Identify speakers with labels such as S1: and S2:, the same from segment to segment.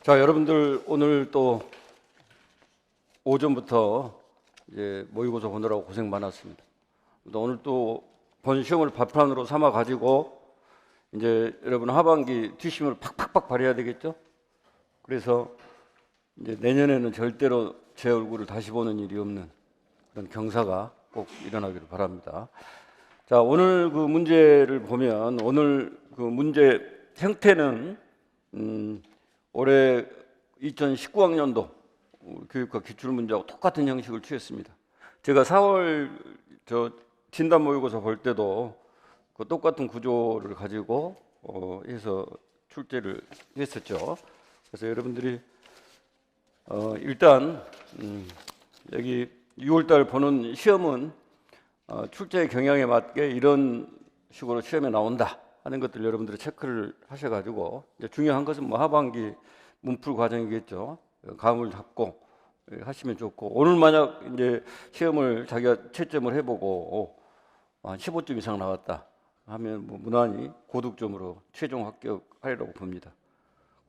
S1: 자, 여러분들 오늘 또 오전부터 이제 모의고사 보느라고 고생 많았습니다. 오늘 또 본 시험을 발판으로 삼아 가지고 이제 여러분 하반기 뒷심을 팍팍팍 발휘해야 되겠죠? 그래서 이제 내년에는 절대로 제 얼굴을 다시 보는 일이 없는 그런 경사가 꼭 일어나기를 바랍니다. 자, 오늘 그 문제를 보면 오늘 그 문제 형태는 올해 2019학년도 교육과 기출문제하고 똑같은 형식을 취했습니다. 제가 4월 진단 모의고사 볼 때도 그 똑같은 구조를 가지고 해서 출제를 했었죠. 그래서 여러분들이 일단 여기 6월달 보는 시험은 출제 경향에 맞게 이런 식으로 시험에 나온다 하는 것들 여러분들이 체크를 하셔가지고 이제 중요한 것은 뭐 하반기 문풀 과정이겠죠. 감을 잡고 하시면 좋고, 오늘 만약 이제 시험을 자기가 채점을 해보고 한 15점 이상 나왔다 하면 뭐 무난히 고득점으로 최종 합격하리라고 봅니다.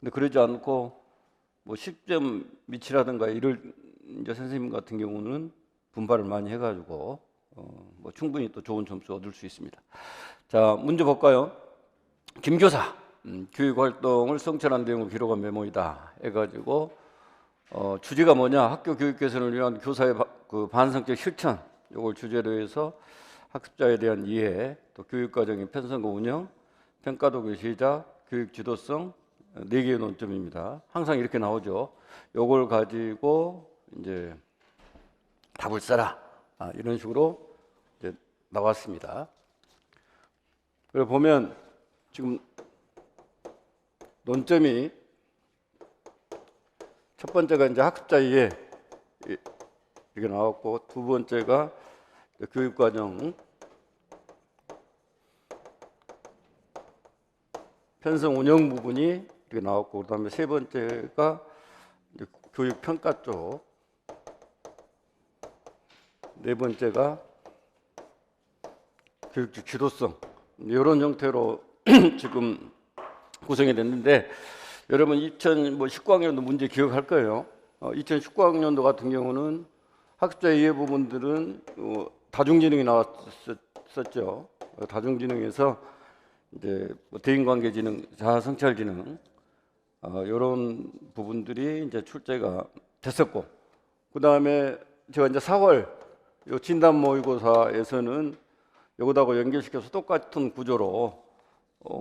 S1: 근데 그러지 않고 뭐 10점 밑이라든가 이럴 이제 선생님 같은 경우는 분발을 많이 해가지고 뭐 충분히 또 좋은 점수 얻을 수 있습니다. 자, 문제 볼까요? 김교사 교육활동을 성찰한 내용을 기록한 메모이다 해가지고 주제가 뭐냐? 학교 교육 개선을 위한 교사의 그 반성적 실천, 이걸 주제로 해서 학습자에 대한 이해, 또 교육과정의 편성과 운영, 평가도구의 시작, 교육 지도성 4개의 논점입니다. 항상 이렇게 나오죠. 이걸 가지고 이제 답을 써라, 이런 식으로 이제 나왔습니다. 그리고 보면 지금 논점이 첫 번째가 이제 학습자 이해 이렇게 나왔고, 두 번째가 교육과정 편성 운영 부분이 이렇게 나왔고, 그다음에 세 번째가 교육 평가 쪽, 네 번째가 교육 지도성, 이런 형태로 지금 구성이 됐는데, 여러분 2019학년도 문제 기억할 거예요. 2019학년도 같은 경우는 학습자 이해 부분들은 다중지능이 나왔었죠. 다중지능에서 이제 뭐 대인관계지능, 자아성찰지능 이런 부분들이 이제 출제가 됐었고, 그 다음에 제가 이제 4월 요 진단 모의고사에서는 요거하고 연결시켜서 똑같은 구조로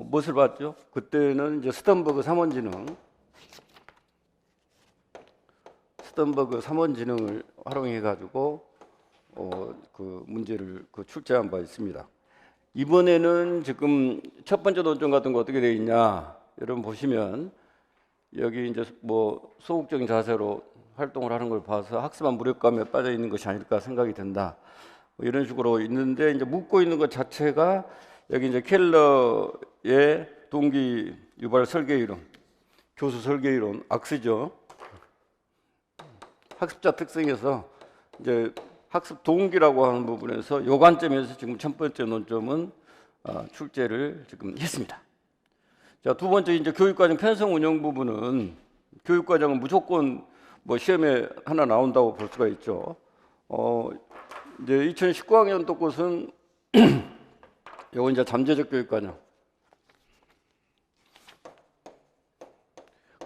S1: 무엇을 봤죠? 그때는 이제 스턴버그 3원지능을 활용해 가지고 그 문제를 출제한 바 있습니다. 이번에는 지금 첫 번째 논점 같은 거 어떻게 되어 있냐? 여러분 보시면 여기 이제 뭐 소극적인 자세로 활동을 하는 걸 봐서 학습한 무력감에 빠져 있는 것이 아닐까 생각이 된다. 뭐 이런 식으로 있는데, 이제 묻고 있는 것 자체가 여기 이제 켈러의 동기 유발 설계 이론, 교수 설계 이론, 악스죠. 학습자 특성에서 이제 학습 동기라고 하는 부분에서 요 관점에서 지금 첫 번째 논점은 출제를 지금 했습니다. 자, 두 번째 이제 교육과정 편성 운영 부분은, 교육과정은 무조건 뭐 시험에 하나 나온다고 볼 수가 있죠. 이제 2019학년도 것은 요거 이제 잠재적 교육과정.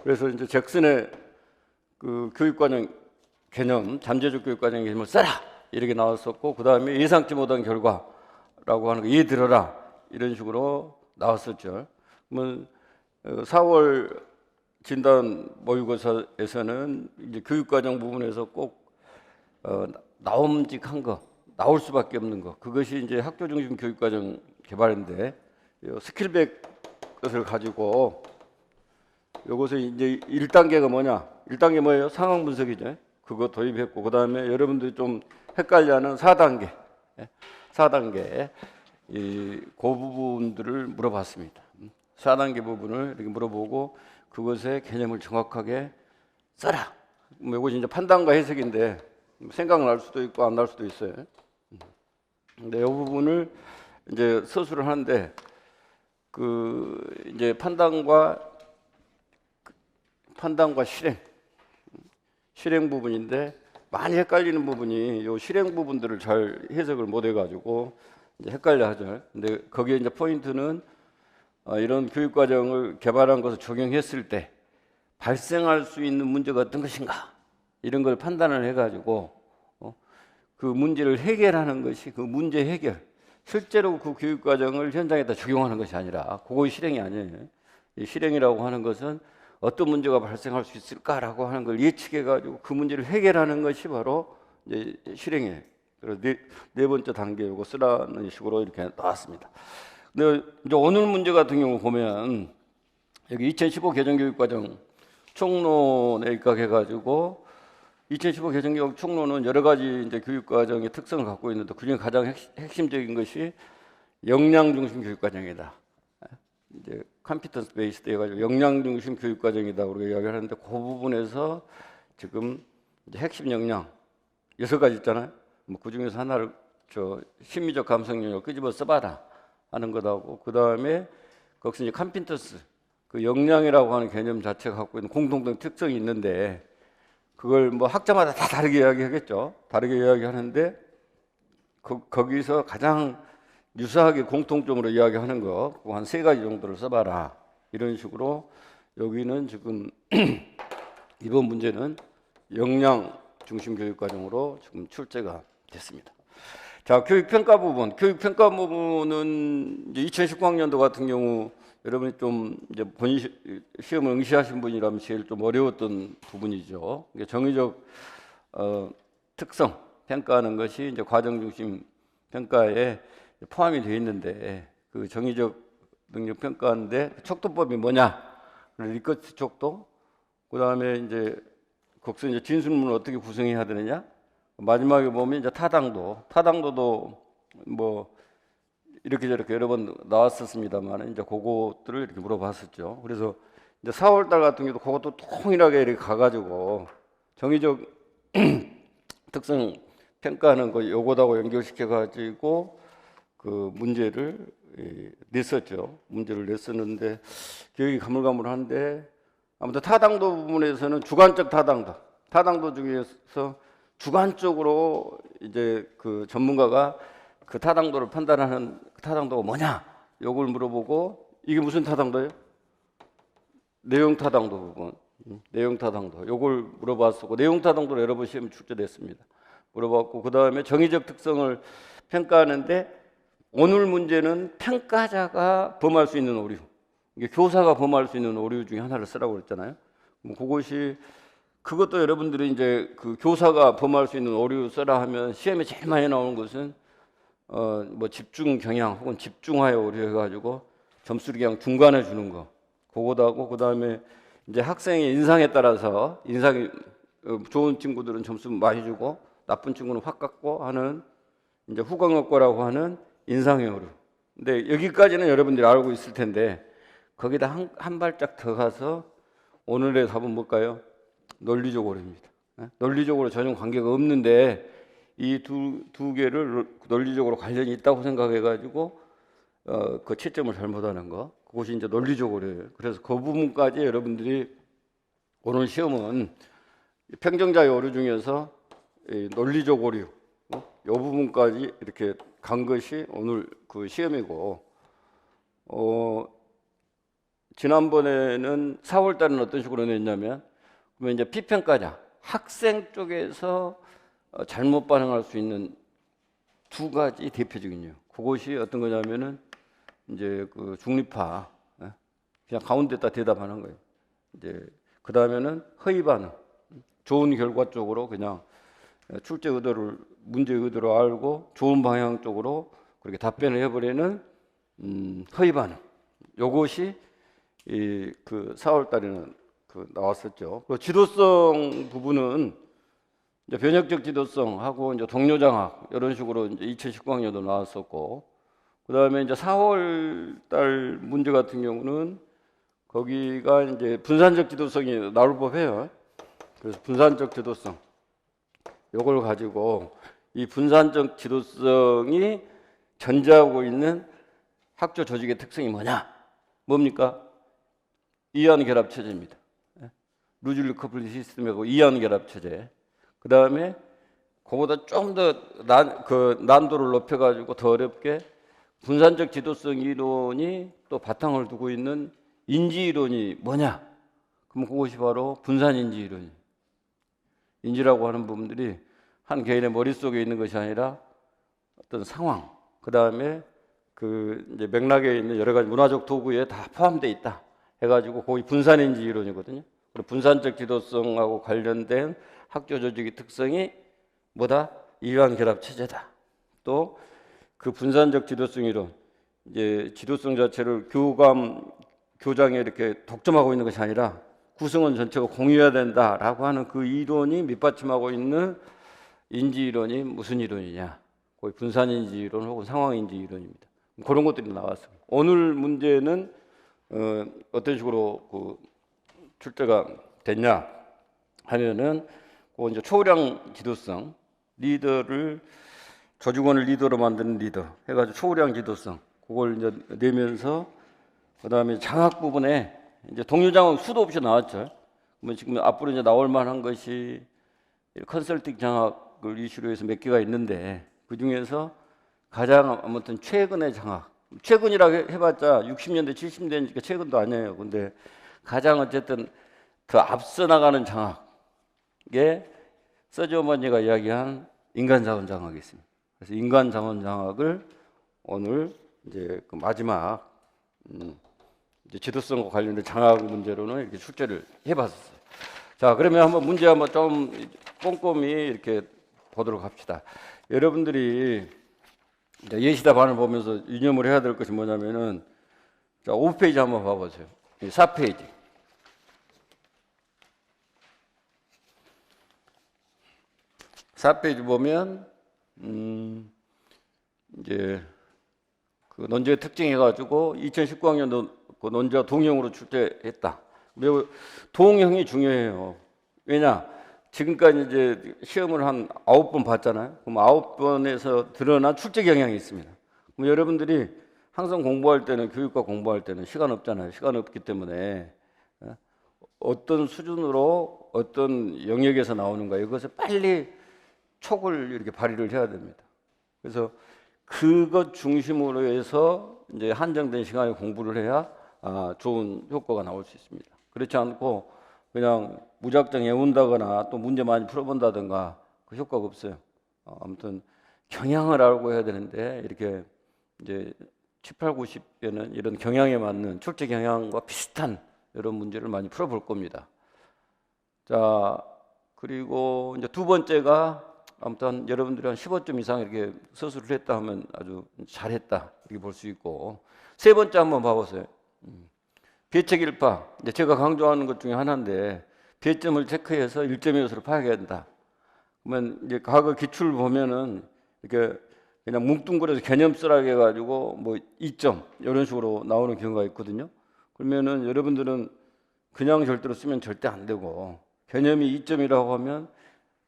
S1: 그래서 이제 잭슨의 그 교육과정 개념, 잠재적 교육과정 개념을 써라 이렇게 나왔었고, 그 다음에 예상치 못한 결과라고 하는 거 이해 들어라 이런 식으로 나왔었죠. 그러면 4월 진단 모의고사에서는 이제 교육과정 부분에서 꼭 나옴직한 거, 나올 수밖에 없는 거, 그것이 이제 학교 중심 교육과정 개발인데, 스킬백 것을 가지고 요것을 이제 1단계가 뭐냐? 1단계 뭐예요? 상황 분석이죠. 그거 도입했고, 그 다음에 여러분들이 좀 헷갈려하는 4단계, 4단계 그 부분들을 물어봤습니다. 4단계 부분을 이렇게 물어보고 그것의 개념을 정확하게 써라. 뭐 이것이 이제 판단과 해석인데 생각날 수도 있고 안 날 수도 있어요. 근데 이 부분을 이제 서술을 하는데, 그 이제 판단과 판단과 실행 부분인데 많이 헷갈리는 부분이 요 실행 부분들을 잘 해석을 못 해가지고 이제 헷갈려 하죠. 근데 거기에 이제 포인트는 이런 교육 과정을 개발한 것을 적용했을 때 발생할 수 있는 문제가 어떤 것인가 이런 걸 판단을 해가지고 그 문제를 해결하는 것이 그 문제 해결. 실제로 그 교육 과정을 현장에다 적용하는 것이 아니라 그거 실행이 아니에요. 이 실행이라고 하는 것은 어떤 문제가 발생할 수 있을까라고 하는 걸 예측해 가지고 그 문제를 해결하는 것이 바로 이제 실행이에요. 그래서 네 번째 단계 요거 쓰라는 식으로 이렇게 나왔습니다. 근데 이제 오늘 문제 같은 경우 보면 여기 2015 개정교육과정 총론에 입각해 가지고 2015 개정교육 총론은 여러 가지 이제 교육과정의 특성을 갖고 있는데 그중에 가장 핵심적인 것이 역량 중심 교육과정이다. 이제 컴피턴스 베이스드 해가지고 역량 중심 교육과정이다 우리가 이야기를 하는데 그 부분에서 지금 이제 핵심 역량 6가지 있잖아요. 뭐 그 중에서 하나를 심리적 감성 영역을 끄집어 써봐라 하는 것하고 그 다음에 거기서 이제 컴피턴스 그 역량이라고 하는 개념 자체가 갖고 있는 공통된 특성이 있는데 그걸 뭐 학자마다 다 다르게 이야기하겠죠. 다르게 이야기하는데 거기서 가장 유사하게 공통점으로 이야기하는 거 한 3가지 정도를 써봐라 이런 식으로 여기는 지금 이번 문제는 역량 중심 교육 과정으로 지금 출제가 됐습니다. 자, 교육평가 부분은 이제 2019학년도 같은 경우 여러분이 좀 이제 본 시험을 응시하신 분이라면 제일 좀 어려웠던 부분이죠. 정의적 특성 평가하는 것이 이제 과정 중심 평가에 포함이 되어 있는데 그 정의적 능력 평가인데 척도법이 뭐냐? 리커트 척도. 그다음에 이제 거기서 이제 진술문을 어떻게 구성해야 되느냐? 마지막에 보면 이제 타당도도 뭐 이렇게 저렇게 여러 번 나왔었습니다만 이제 그것들을 이렇게 물어봤었죠. 그래서 이제 4월달 같은 경우도 그것도 통일하게 이렇게 가가지고 정의적 특성 평가하는 거 요거하고 연결시켜 가지고 그 문제를 냈었죠. 문제를 냈었는데 기억이 가물가물한데 아무튼 타당도 부분에서는 주관적 타당도 중에서 주관적으로 이제 그 전문가가 그 타당도를 판단하는 그 타당도가 뭐냐? 요걸 물어보고 이게 무슨 타당도예요? 내용 타당도 부분. 내용 타당도. 요걸 물어봤었고 내용 타당도를 여러 번 시험에 출제됐습니다. 물어봤고 그다음에 정의적 특성을 평가하는데 오늘 문제는 평가자가 범할 수 있는 오류. 이게 교사가 범할 수 있는 오류 중에 하나를 쓰라고 그랬잖아요. 그것도 여러분들이 이제 그 교사가 범할 수 있는 오류 써라 하면 시험에 제일 많이 나오는 것은 뭐 집중 경향 혹은 집중하여 오류 해가지고 점수를 그냥 중간에 주는 거 그거도 하고 그다음에 이제 학생의 인상에 따라서 인상이 좋은 친구들은 점수 많이 주고 나쁜 친구는 확 깎고 하는 이제 후광효과라고 하는 인상의 오류. 근데 여기까지는 여러분들이 알고 있을 텐데 거기다 한 발짝 더 가서 오늘의 답은 뭘까요? 논리적 오류입니다. 논리적으로 전혀 관계가 없는데 이 두 개를 논리적으로 관련이 있다고 생각해가지고 그 채점을 잘못하는 거 그것이 이제 논리적 오류예요. 그래서 그 부분까지 여러분들이 오늘 시험은 평정자의 오류 중에서 논리적 오류 이 부분까지 이렇게 간 것이 오늘 그 시험이고 지난번에는 4월 달은 어떤 식으로 냈냐면 그러면 이제 피평가자 학생 쪽에서 잘못 반응할 수 있는 2가지 대표적인요. 그것이 어떤 거냐면은 이제 그 중립파 그냥 가운데다 대답하는 거예요. 이제 그 다음에는 허위 반응, 좋은 결과 쪽으로 그냥 출제 의도를 문제 의도로 알고 좋은 방향 쪽으로 그렇게 답변을 해버리는 허위 반응. 요것이 그 4월 달에는 그 나왔었죠. 그 지도성 부분은 이제 변혁적 지도성하고 이제 동료 장악 이런 식으로 이제 2019학년도 나왔었고, 그 다음에 이제 4월 달 문제 같은 경우는 거기가 이제 분산적 지도성이 나올 법해요. 그래서 분산적 지도성 요걸 가지고 이 분산적 지도성이 전제하고 있는 학교 조직의 특성이 뭐냐? 뭡니까? 이한 결합 체제입니다. 루즐리 커플링 시스템하고 이한 결합 체제. 그 다음에 그보다 좀 더 난도를 높여가지고 더 어렵게 분산적 지도성 이론이 또 바탕을 두고 있는 인지 이론이 뭐냐? 그럼 그것이 바로 분산 인지 이론이. 인지라고 하는 부분들이 한 개인의 머릿속에 있는 것이 아니라 어떤 상황, 그 다음에 그 이제 맥락에 있는 여러 가지 문화적 도구에 다 포함되어 있다 해가지고 거기 분산 인지 이론이거든요. 그리고 분산적 지도성하고 관련된 학교 조직의 특성이 뭐다? 이완 결합 체제다. 또 그 분산적 지도성 이론, 이제 지도성 자체를 교장에 이렇게 독점하고 있는 것이 아니라 구성원 전체가 공유해야 된다라고 하는 그 이론이 밑받침하고 있는 인지 이론이 무슨 이론이냐? 거의 분산 인지 이론 혹은 상황 인지 이론입니다. 그런 것들이 나왔습니다. 오늘 문제는 어떤 식으로 그 출제가 됐냐 하면은 그 이제 초우량 지도성 리더를 조직원을 리더로 만드는 리더 해가지고 초우량 지도성 그걸 이제 내면서 그 다음에 장학 부분에 이제 동료 장학 수도 없이 나왔죠. 뭐 지금 앞으로 이제 나올 만한 것이 컨설팅 장학을 이슈로 해서 몇 개가 있는데 그 중에서 가장 아무튼 최근의 장학, 최근이라고 해봤자 60년대, 70년대니까 최근도 아니에요. 근데 가장 어쨌든 더 앞서 나가는 장학에 서지어머니가 이야기한 인간자원 장학이 있습니다. 그래서 인간자원 장학을 오늘 이제 그 마지막 이제 지도성과 관련된 장학 문제로는 이렇게 출제를 해봤어요. 자, 그러면 한번 문제 한번 좀 꼼꼼히 이렇게 보도록 합시다. 여러분들이 예시답안을 보면서 유념을 해야 될 것이 뭐냐면은 자, 5페이지 한번 봐보세요. 4페이지. 4페이지 보면 이제 그 논제의 특징 해가지고 2019학년도 그 논제가 동형으로 출제했다. 매우 동형이 중요해요. 왜냐? 지금까지 이제 시험을 한 9번 봤잖아요. 그럼 9번에서 드러난 출제 경향이 있습니다. 그럼 여러분들이 항상 공부할 때는 교육과 공부할 때는 시간 없잖아요. 시간 없기 때문에 어떤 수준으로 어떤 영역에서 나오는가 이것을 빨리 촉을 이렇게 발휘를 해야 됩니다. 그래서 그것 중심으로 해서 이제 한정된 시간에 공부를 해야 좋은 효과가 나올 수 있습니다. 그렇지 않고 그냥 무작정 외운다거나 또 문제 많이 풀어본다든가 그 효과가 없어요. 아무튼 경향을 알고 해야 되는데 이렇게 이제 7, 8, 90에는 이런 경향에 맞는 출제 경향과 비슷한 이런 문제를 많이 풀어볼 겁니다. 자, 그리고 이제 두 번째가 아무튼 여러분들이 한 15점 이상 이렇게 서술을 했다 하면 아주 잘했다 이렇게 볼 수 있고 세 번째 한번 봐보세요. 배척일파 이제 제가 강조하는 것 중에 하나인데 배점을 체크해서 1점의 요소를 파악해야 된다. 그러면 이제 과거 기출 보면은 이렇게 그냥 뭉뚱그려서 개념쓰라고 해가지고 뭐 2점 이런 식으로 나오는 경우가 있거든요. 그러면은 여러분들은 그냥 절대로 쓰면 절대 안 되고 개념이 2점이라고 하면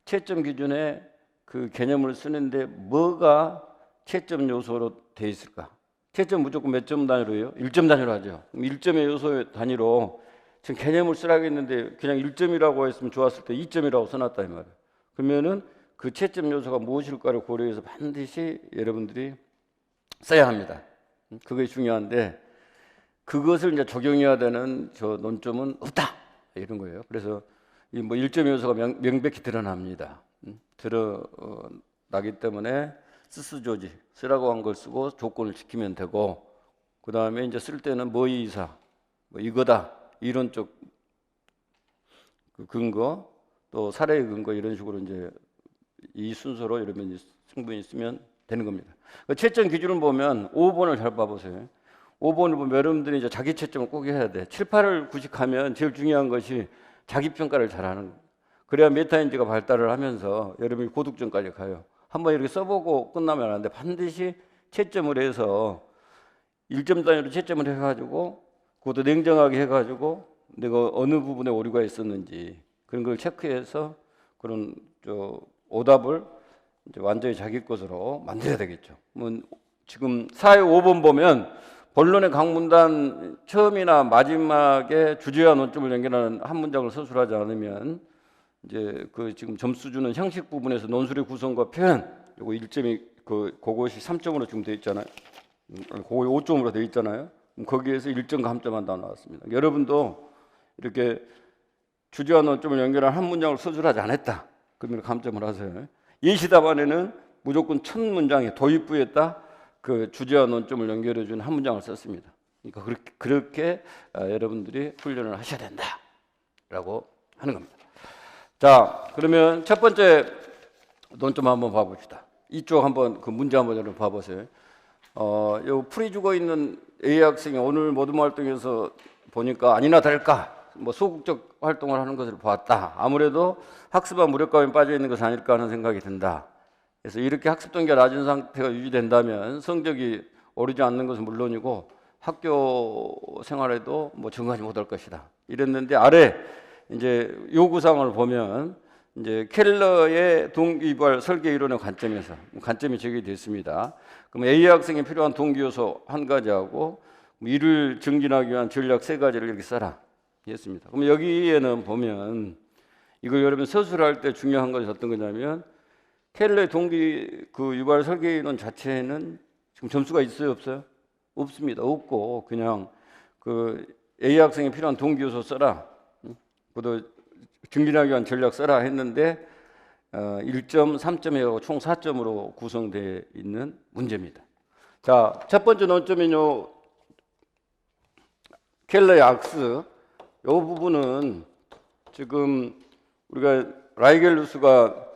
S1: 채점 기준에 그 개념을 쓰는데 뭐가 채점 요소로 돼 있을까? 채점 무조건 몇 점 단위로 해요? 1점 단위로 하죠. 그럼 1점의 요소 단위로 지금 개념을 쓰라고 했는데 그냥 1점이라고 했으면 좋았을 때 2점이라고 써놨다 이 말이에요. 그러면은 그 채점 요소가 무엇일까를 고려해서 반드시 여러분들이 써야 합니다. 그게 중요한데 그것을 이제 적용해야 되는 저 논점은 없다 이런 거예요. 그래서 이 뭐 1점 요소가 명백히 드러납니다. 드러나기 때문에 스스조지 쓰라고 한 걸 쓰고 조건을 지키면 되고 그 다음에 이제 쓸 때는 뭐이 이사 뭐 이거다 이론적 그 근거 또 사례의 근거 이런 식으로 이제 이 순서로 이러면 충분히 쓰면 되는 겁니다. 그 채점 기준을 보면 5번을 잘 봐보세요. 5번을 보면 여러분들이 이제 자기 채점을 꼭 해야 돼. 7, 8을 구식하면 제일 중요한 것이 자기 평가를 잘하는 거예요. 그래야 메타인지가 발달을 하면서 여러분이 고득점까지 가요. 한번 이렇게 써보고 끝나면 안 돼. 반드시 채점을 해서 1점 단위로 채점을 해가지고 그것도 냉정하게 해가지고 내가 어느 부분에 오류가 있었는지 그런 걸 체크해서 그런 오답을 이제 완전히 자기 것으로 만들어야 되겠죠. 뭐 지금 4의 5번 보면 본론의 강문단 처음이나 마지막에 주제와 논점을 연결하는 한 문장을 서술하지 않으면 이제 그 지금 점수 주는 형식 부분에서 논술의 구성과 표현 요거 1점이 그것이 3점으로 지금 돼 있잖아요. 그거 5점으로 돼 있잖아요. 거기에서 1점 감점한다 나왔습니다. 여러분도 이렇게 주제와 논점을 연결한 한 문장을 서술하지 않았다. 그러면 감점을 하세요. 예시 답안에는 무조건 첫 문장에 도입부에다 그 주제와 논점을 연결해 준 한 문장을 썼습니다. 그러니까 그렇게 여러분들이 훈련을 하셔야 된다라고 하는 겁니다. 자, 그러면 첫 번째 논점 한번 봐봅시다. 이쪽 한번 그 문제 한번 여러분 봐보세요. 요 풀이 죽어 있는 A 학생이 오늘 모둠 활동에서 보니까 아니나 다를까 뭐 소극적 활동을 하는 것을 보았다. 아무래도 학습과 무력감에 빠져 있는 것은 아닐까 하는 생각이 든다. 그래서 이렇게 학습 동기가 낮은 상태가 유지된다면 성적이 오르지 않는 것은 물론이고 학교 생활에도 뭐 증가하지 못할 것이다. 이랬는데 아래 이제 요구사항을 보면 이제 켈러의 동기유발 설계 이론의 관점에서 관점이 제기됐습니다. 그럼 A 학생에 필요한 동기 요소 한 가지하고 이를 증진하기 위한 전략 3가지를 이렇게 써라 했습니다. 그럼 여기에는 보면 이걸 여러분 서술할 때 중요한 것이 어떤 거냐면 켈러의 동기 그 유발 설계 이론 자체는 지금 점수가 있어요, 없어요? 없습니다. 없고 그냥 그 A 학생에 필요한 동기 요소 써라. 그것도 증진하기 위한 전략 써라 했는데 1점, 3점이고 총 4점으로 구성되어 있는 문제입니다. 자, 첫 번째 논점은요. 켈러의 악스. 이 부분은 지금 우리가 라이겔루스가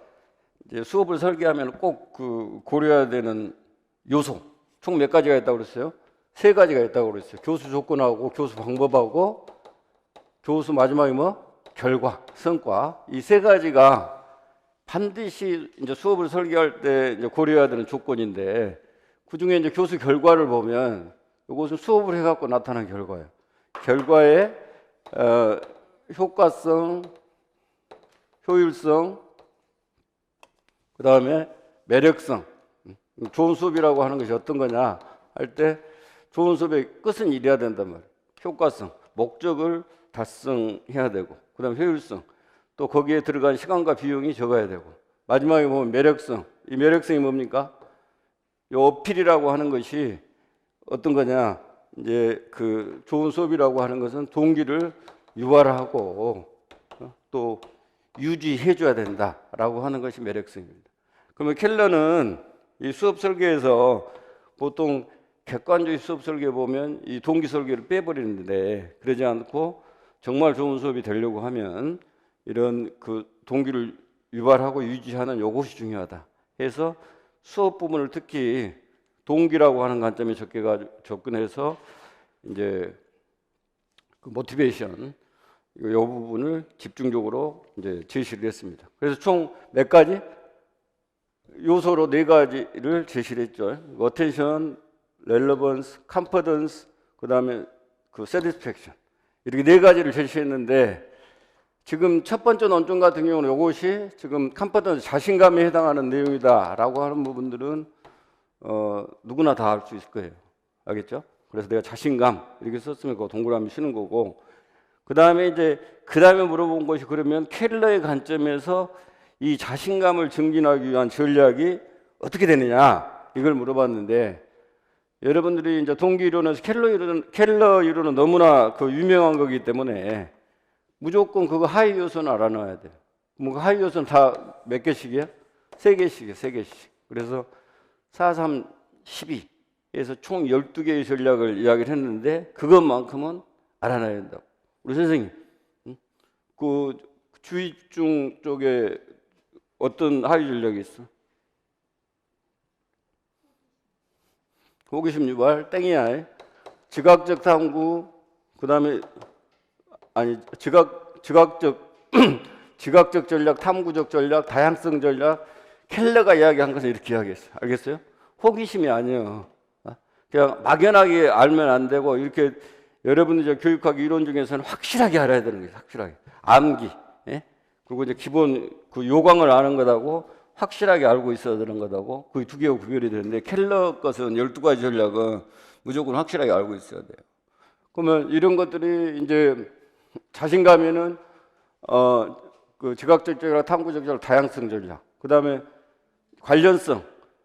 S1: 이제 수업을 설계하면 꼭 그 고려해야 되는 요소 총 몇 가지가 있다고 그랬어요? 3가지가 있다고 그랬어요. 교수 조건하고 교수 방법하고 교수 마지막에 뭐? 결과, 성과. 이 3가지가 반드시 이제 수업을 설계할 때 이제 고려해야 되는 조건인데 그 중에 이제 교수 결과를 보면 이것은 수업을 해갖고 나타난 결과예요. 결과의 효과성, 효율성, 그 다음에 매력성. 좋은 수업이라고 하는 것이 어떤 거냐 할 때 좋은 수업의 끝은 이래야 된단 말이에요. 효과성, 목적을 달성해야 되고 그 다음에 효율성, 또 거기에 들어간 시간과 비용이 적어야 되고 마지막에 보면 매력성. 이 매력성이 뭡니까? 이 어필이라고 하는 것이 어떤 거냐 이제 그 좋은 수업이라고 하는 것은 동기를 유발하고 또 유지해 줘야 된다라고 하는 것이 매력성입니다. 그러면 켈러는 이 수업 설계에서 보통 객관적인 수업 설계 보면 이 동기 설계를 빼버리는데 그러지 않고 정말 좋은 수업이 되려고 하면 이런 그 동기를 유발하고 유지하는 요것이 중요하다 해서 수업 부분을 특히 동기라고 하는 관점에 접근해서 이제 그 모티베이션 이 부분을 집중적으로 이제 제시를 했습니다. 그래서 총 몇 가지 요소로 4가지를 제시를 했죠. 어텐션, 렐러번스, 컨피던스, 그다음에 그 세티스팩션 이렇게 4가지를 제시했는데 지금 첫 번째 논점 같은 경우는 이것이 지금 컨피던스 자신감에 해당하는 내용이다라고 하는 부분들은 누구나 다 알 수 있을 거예요. 알겠죠? 그래서 내가 자신감 이렇게 썼으면 그거 동그라미 치는 거고 그 다음에 물어본 것이 그러면 켈러의 관점에서 이 자신감을 증진하기 위한 전략이 어떻게 되느냐 이걸 물어봤는데 여러분들이 이제 동기 이론에서 켈러 이론은 너무나 그 유명한 거기 때문에 무조건 그거 하위 요소는 알아놔야 돼요. 뭐 하위 요소는 다 몇 개씩이에요? 3개씩이에요. 3개씩. 그래서 4, 3, 12에서 총 12개의 전략을 이야기를 했는데 그것만큼은 알아놔야 된다고. 우리 선생님, 그 주의중 쪽에 어떤 하위 전략이 있어? 호기심 유발, 땡이야. 지각적 탐구, 그 다음에, 아니, 지각적 전략, 탐구적 전략, 다양성 전략, 켈러가 이야기한 것은 이렇게 이야기했어요. 알겠어요? 호기심이 아니에요. 그냥 막연하게 알면 안 되고, 이렇게 여러분들 교육학 이론 중에서는 확실하게 알아야 되는 거예요. 확실하게. 암기. 예? 그리고 이제 기본 그 요강을 아는 것하고 확실하게 알고 있어야 되는 것하고 그 2개가 구별이 되는데 켈러 것은 12가지 전략은 무조건 확실하게 알고 있어야 돼요. 그러면 이런 것들이 이제 자신감에는 그 지각적 전략, 탐구적 전략, 다양성 전략, 그 다음에 관련성,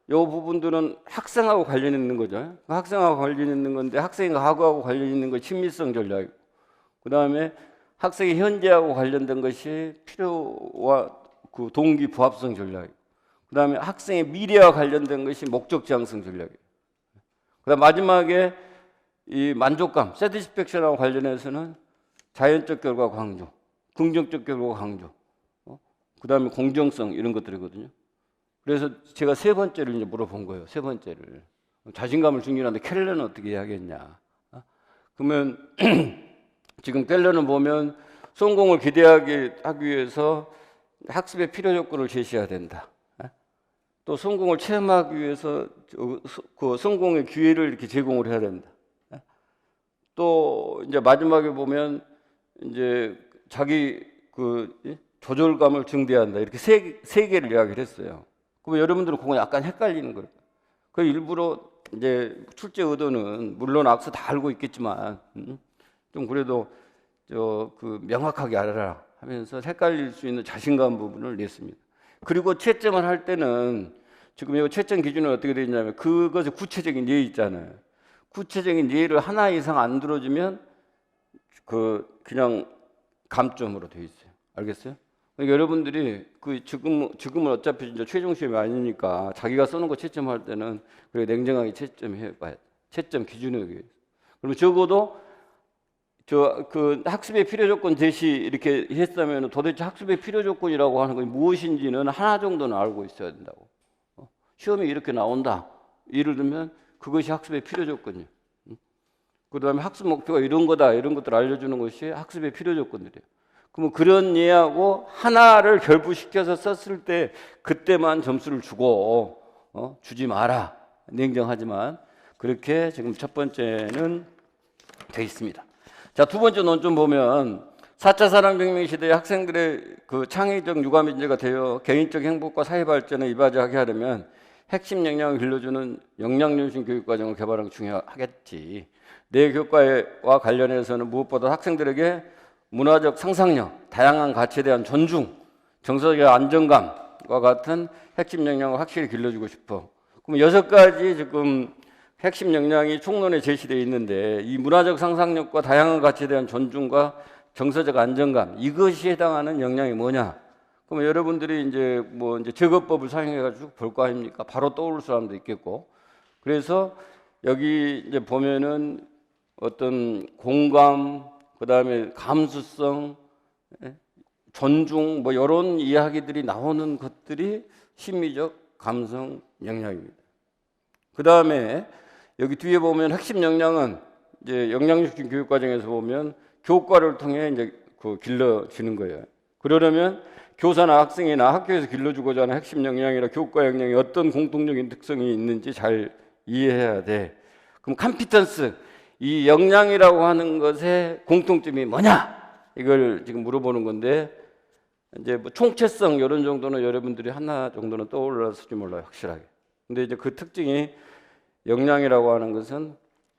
S1: 요 부분들은 학생하고 관련 있는 거죠. 학생하고 관련 있는 건데 학생과 학우하고 관련 있는 거 친밀성 전략. 그 다음에 학생의 현재하고 관련된 것이 필요와 그 동기 부합성 전략. 그 다음에 학생의 미래와 관련된 것이 목적 지향성 전략이에요. 그 다음 마지막에 이 만족감, 세티스팩션하고 관련해서는 자연적 결과 강조, 긍정적 결과 강조, 그 다음에 공정성 이런 것들이거든요. 그래서 제가 세 번째를 이제 물어본 거예요. 세 번째를. 자신감을 중요한데 켈러는 어떻게 해야겠냐. 그러면 지금 켈러는 보면 성공을 기대하게 하기 위해서 학습의 필요 조건을 제시해야 된다. 또 성공을 체험하기 위해서 그 성공의 기회를 이렇게 제공을 해야 된다. 또 이제 마지막에 보면 이제 자기 그 조절감을 증대한다. 이렇게 세 개를 이야기를 했어요. 그럼 여러분들은 그거 약간 헷갈리는 거예요. 그 일부러 이제 출제 의도는 물론 악수 다 알고 있겠지만 좀 그래도 그 명확하게 알아라 하면서 헷갈릴 수 있는 자신감 부분을 냈습니다. 그리고 채점을 할 때는 지금 이 채점 기준은 어떻게 되어 있냐면 그것의 구체적인 예의 있잖아요. 구체적인 예를 하나 이상 안 들어주면 그냥 감점으로 되어 있어요. 알겠어요? 그러니까 여러분들이 그 지금은 어차피 이제 최종 시험이 아니니까 자기가 쓰는 거 채점할 때는 그래 냉정하게 채점해 봐야 돼. 채점 기준에 의해서. 그러면 적어도 그 학습의 필요 조건 제시 이렇게 했다면 도대체 학습의 필요 조건이라고 하는 것이 무엇인지는 하나 정도는 알고 있어야 된다고. 시험에 이렇게 나온다. 예를 들면 그것이 학습의 필요 조건이에요. 그 다음에 학습 목표가 이런 거다. 이런 것들을 알려주는 것이 학습의 필요 조건들이에요. 그러면 그런 예하고 하나를 결부시켜서 썼을 때 그때만 점수를 주고 주지 마라. 냉정하지만 그렇게 지금 첫 번째는 되어 있습니다. 자, 두 번째 논점 보면 4차 산업혁명 시대의 학생들의 그 창의적 육아 민재가 되어 개인적 행복과 사회 발전에 이바지하게 하려면 핵심 역량을 길러주는 역량중심 교육과정을 개발하는 게 중요하겠지. 내 교과와 관련해서는 무엇보다 학생들에게 문화적 상상력, 다양한 가치에 대한 존중, 정서적 안정감과 같은 핵심 역량을 확실히 길러주고 싶어. 그럼 6가지 지금 핵심 역량이 총론에 제시되어 있는데 이 문화적 상상력과 다양한 가치에 대한 존중과 정서적 안정감 이것이 해당하는 역량이 뭐냐? 그러면 여러분들이 이제 제거법을 사용해가지고 볼 거 아닙니까? 바로 떠오를 사람도 있겠고. 그래서 여기 이제 보면은 어떤 공감, 그 다음에 감수성, 존중, 이런 이야기들이 나오는 것들이 심리적 감성 역량입니다. 그 다음에 여기 뒤에 보면 핵심 역량은 이제 역량중심 교육 과정에서 보면 교과를 통해 이제 길러지는 거예요. 그러려면 교사나 학생이나 학교에서 길러주고자 하는 핵심 역량이나 교과 역량이 어떤 공통적인 특성이 있는지 잘 이해해야 돼. 그럼 컴피턴스, 이 역량이라고 하는 것의 공통점이 뭐냐? 이걸 지금 물어보는 건데 이제 총체성 이런 정도는 여러분들이 하나 정도는 떠올랐을지 몰라요, 확실하게. 근데 이제 그 특징이 역량이라고 하는 것은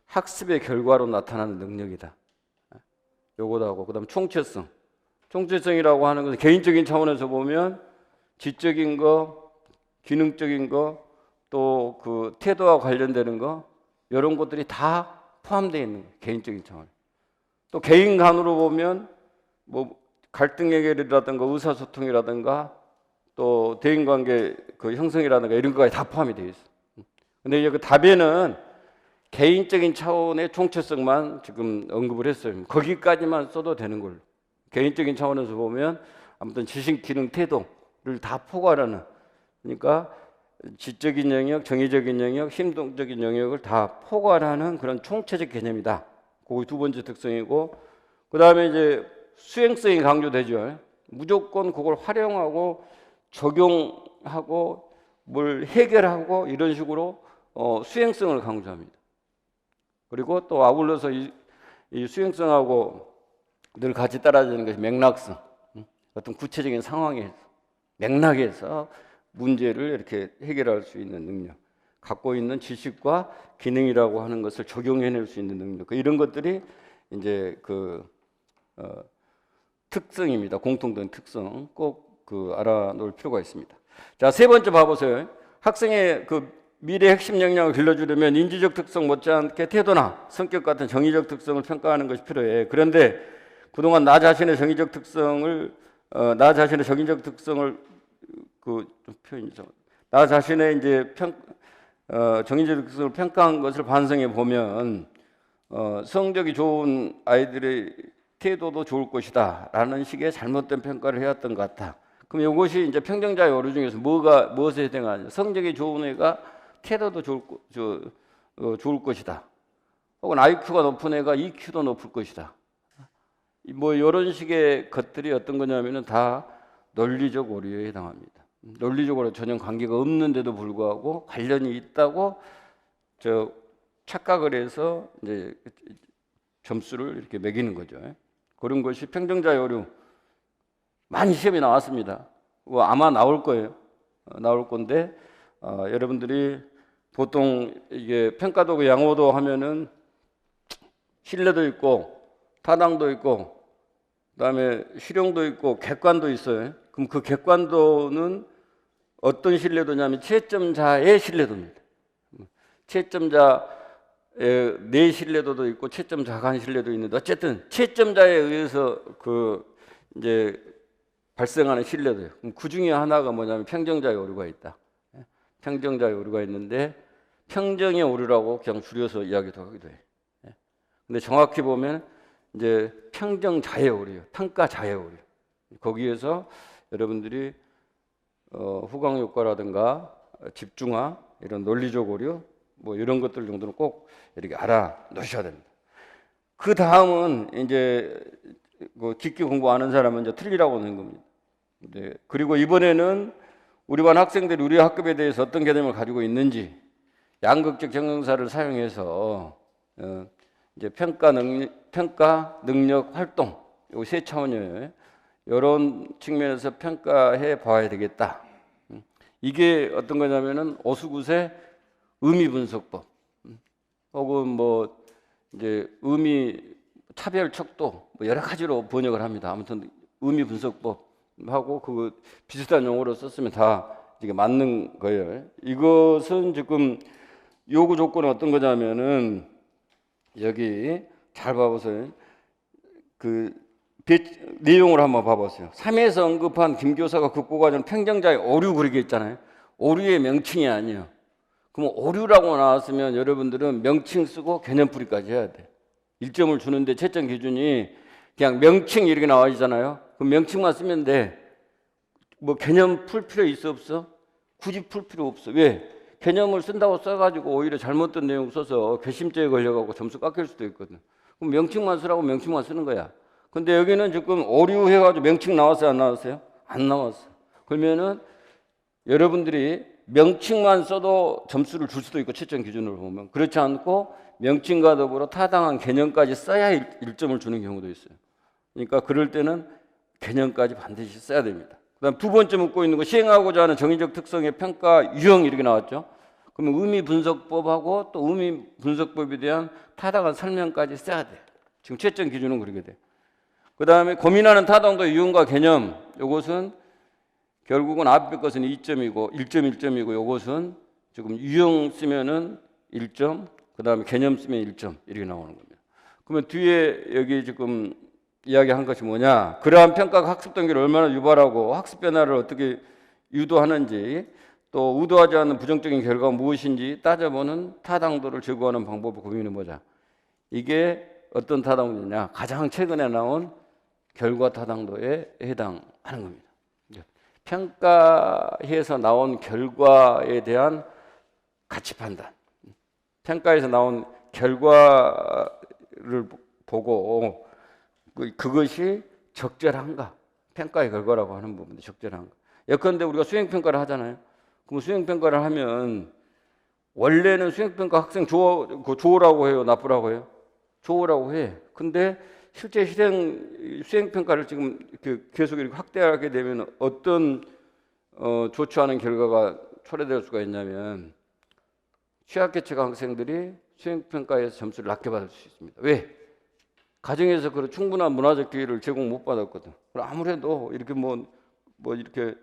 S1: 학습의 결과로 나타나는 능력이다. 요거도 하고 그다음 총체성. 총체성이라고 하는 것은 개인적인 차원에서 보면 지적인 거, 기능적인 거, 또 그 태도와 관련되는 거 이런 것들이 다 포함되어 있는 거예요. 개인적인 차원. 또 개인 간으로 보면 갈등 해결이라든가 의사소통이라든가 또 대인관계 그 형성이라든가 이런 것까지 다 포함이 되어 있어요. 근데 이제 그 답에는 개인적인 차원의 총체성만 지금 언급을 했어요. 거기까지만 써도 되는 걸로. 개인적인 차원에서 보면 아무튼 지식, 기능, 태도를 다 포괄하는, 그러니까 지적인 영역, 정의적인 영역, 힘동적인 영역을 다 포괄하는 그런 총체적 개념이다. 그게 두 번째 특성이고, 그 다음에 이제 수행성이 강조되죠. 무조건 그걸 활용하고 적용하고 뭘 해결하고 이런 식으로 수행성을 강조합니다. 그리고 또 아울러서 이 수행성하고 늘 같이 따라지는 것이 맥락성, 어떤 구체적인 상황에서 맥락에서 문제를 이렇게 해결할 수 있는 능력. 갖고 있는 지식과 기능이라고 하는 것을 적용해낼 수 있는 능력, 이런 것들이 이제 특성입니다. 공통된 특성 꼭 알아놓을 필요가 있습니다. 자, 세 번째 봐보세요. 학생의 미래 핵심 역량을 길러주려면 인지적 특성 못지않게 태도나 성격 같은 정의적 특성을 평가하는 것이 필요해. 그런데 그동안 나 자신의 정의적 특성을 나 자신의 이제 정의적 특성을 평가한 것을 반성해 보면 성적이 좋은 아이들의 태도도 좋을 것이다 라는 식의 잘못된 평가를 해왔던 것 같아. 그럼 이것이 이제 평정자의 오류 중에서 무엇에 해당하냐? 성적이 좋은 애가 태도도 좋을 것이다. 혹은 IQ가 높은 애가 EQ도 높을 것이다. 뭐 이런 식의 것들이 어떤 거냐면은 다 논리적 오류에 해당합니다. 논리적 오류 전혀 관계가 없는데도 불구하고 관련이 있다고 착각을 해서 이제 점수를 이렇게 매기는 거죠. 그런 것이 평정자의 오류. 많이 시험에 나왔습니다. 아마 나올 거예요. 나올 건데 여러분들이 보통 이게 평가도 양호도 하면은 신뢰도 있고 타당도 있고 그다음에 실용도 있고 객관도 있어요. 그럼 그 객관도는 어떤 신뢰도냐면 채점자의 신뢰도입니다. 채점자의 내 신뢰도도 있고 채점자 간 신뢰도 있는데 어쨌든 채점자에 의해서 이제 발생하는 신뢰도예요. 그럼 그 중에 하나가 뭐냐면 평정자의 오류가 있다. 평정자의 오류가 있는데 평정의 오류라고 그냥 줄여서 이야기도 하기도 해. 근데 정확히 보면 이제 평정자의 오류예요. 평가자의 오류. 거기에서 여러분들이 후광 효과라든가 집중화, 이런 논리적 오류, 뭐 이런 것들 정도는 꼭 이렇게 알아 놓으셔야 됩니다. 그 다음은 이제 깊게 공부하는 사람은 이제 틀리라고 하는 겁니다. 네. 그리고 이번에는 우리 반 학생들이 우리 학급에 대해서 어떤 개념을 가지고 있는지 양극적 정형사를 사용해서 이제 평가 능력, 활동, 이 세 차원이에요. 이런 측면에서 평가해 봐야 되겠다. 이게 어떤 거냐면은 오수굿의 의미 분석법, 혹은 뭐 이제 의미 차별 척도, 뭐 여러 가지로 번역을 합니다. 아무튼 의미 분석법하고 비슷한 용어로 썼으면 다 이게 맞는 거예요. 이것은 지금 요구 조건은 어떤 거냐면은 여기 잘 봐보세요. 내용을 한번 봐보세요. 3에서 언급한 김 교사가 극복하자는 평정자의 오류 그리게 있잖아요. 오류의 명칭이 아니에요. 그럼 오류라고 나왔으면 여러분들은 명칭 쓰고 개념풀이까지 해야 돼. 1점을 주는데 채점 기준이 그냥 명칭 이렇게 나와 있잖아요. 그럼 명칭만 쓰면 돼. 뭐 개념 풀 필요 있어 없어? 굳이 풀 필요 없어. 왜? 개념을 쓴다고 써가지고 오히려 잘못된 내용 써서 괘씸죄에 걸려가고 점수 깎일 수도 있거든. 그럼 명칭만 쓰라고 명칭만 쓰는 거야. 근데 여기는 지금 오류 해가지고 명칭 나왔어요, 안 나왔어요? 안 나왔어. 그러면은 여러분들이 명칭만 써도 점수를 줄 수도 있고 채점 기준으로 보면, 그렇지 않고 명칭과 더불어 타당한 개념까지 써야 1점을 주는 경우도 있어요. 그러니까 그럴 때는 개념까지 반드시 써야 됩니다. 그다음 두 번째 묻고 있는 거, 시행하고자 하는 정의적 특성의 평가 유형 이렇게 나왔죠. 그러면 의미 분석법하고 또 의미 분석법에 대한 타당한 설명까지 써야 돼. 지금 채점 기준은 그렇게 돼. 그다음에 고민하는 타당도의 유형과 개념, 이것은 결국은 앞에 것은 2점이고 1점 1점이고 이것은 지금 유형 쓰면은 1점, 그다음에 개념 쓰면 1점 이렇게 나오는 겁니다. 그러면 뒤에 여기 지금 이야기한 것이 뭐냐? 그러한 평가가 학습 동기를 얼마나 유발하고 학습 변화를 어떻게 유도하는지, 또 의도하지 않는 부정적인 결과가 무엇인지 따져보는 타당도를 제고하는 방법을 고민해보자. 이게 어떤 타당도냐? 가장 최근에 나온 결과 타당도에 해당하는 겁니다. 평가에서 나온 결과에 대한 가치 판단, 평가에서 나온 결과를 보고 그것이 적절한가, 평가의 결과라고 하는 부분이 적절한가. 예컨대 우리가 수행평가를 하잖아요. 그럼 수행평가를 하면 원래는 수행평가 학생 좋으라고 해요, 나쁘라고 해요? 좋으라고 해. 근데 실제 수행평가를 지금 계속 이렇게 확대하게 되면 어떤 좋지 않은 결과가 초래될 수가 있냐면, 취약계층 학생들이 수행평가에서 점수를 낮게 받을 수 있습니다. 왜? 가정에서 그런 충분한 문화적 기회를 제공 못 받았거든. 아무래도 이렇게 뭐 이렇게